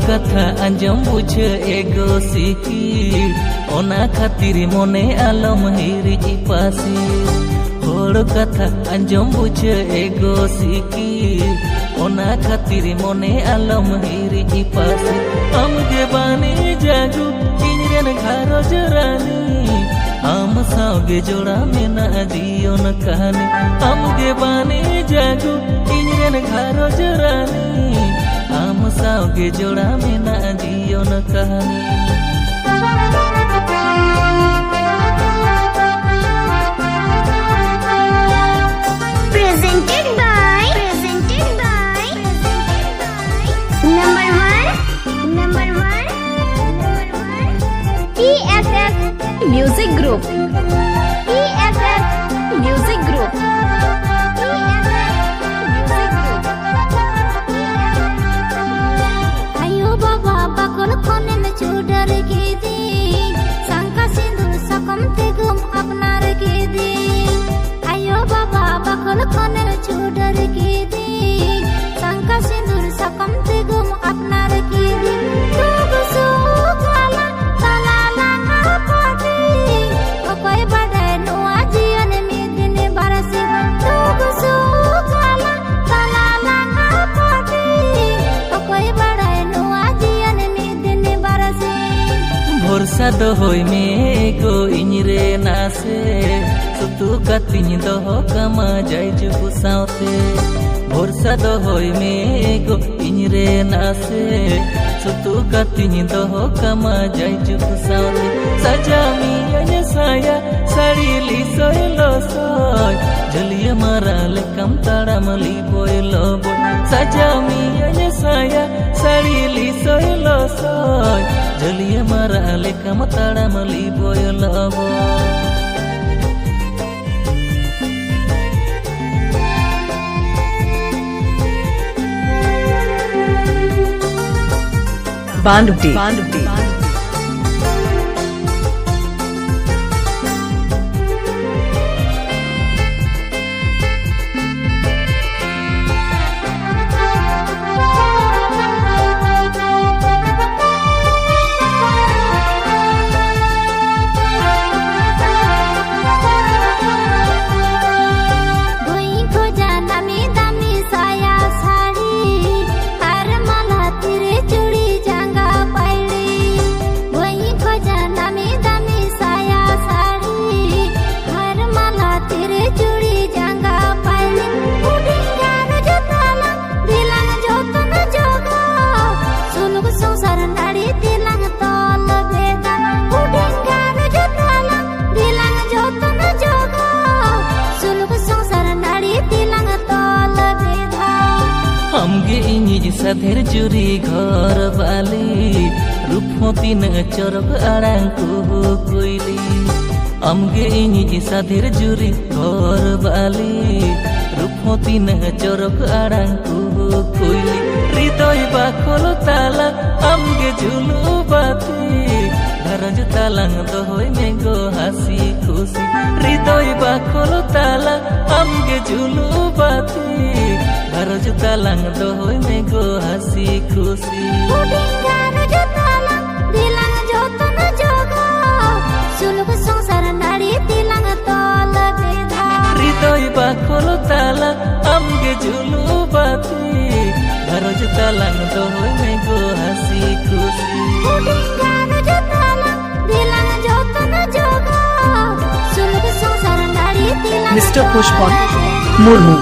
कथा आंजम बुझे एगो सिकिर ओना खातिर मने आलम हिरिजी पासी होड़ कथा आंजम बुझे एगो सिकिर ओना खातिर मने आलम हिरिजी पासी हमगे बानी जागू इनरेन घारोज रानी हम सागे जोड़ा में ना दियो न कहानी हमगे बानी जागू इनरेन घारोज रानी हम सागे जोड़ा में ना दियो न कहानी Presented by number one EFF Music Group. Ayo baba bakul khonen chudar ke din sangka sindur sakam tegum apnar ke din ayo baba bakul khonen chudar ke din sangka sindur sakam tegum apnar ke din tub sukala talala apati okoy badai noa jiyan midin barasi tub sukala talala apati okoy badai noa jiyan midin barasi भरोसा दोहोय में गो इनरे नासे सुतु कतिन दोहो कमा जाय जुगु सावते भरोसा दोहोय में गो इनरे नासे सुतु कतिन दोहो कमा जाय जुगु सावते सजामी अने साया साड़ी ली सोयलो सोय जलिया माराले कम ताड़ामली बोयलो बोय सजामी अने साया साड़ी ली सोयलो सोय जलिया माराले कम ताड़ामली बोयलो बोय बांधुटी हमगे इनिज साधेर जुरी घर बाली रूपमती न चरक आड़ांग कोइली हमगे इनिज साधेर जुरी घर बाली रूपमती न चरक आड़ांग कोइली हृदय बाखल ताला हमगे झुलु बाती धरज तालांग दोहोय में गो हासी खुशी हृदय बाखल ताला हमगे झुलु बाती धरज तालांग दोहोय में गो हासी खुशी हृदय बाखल ताला हमगे झुलु बाती धरज तालांग दोहोय में गो हासी खुशी मिस्टर पुष्पन मुर्मू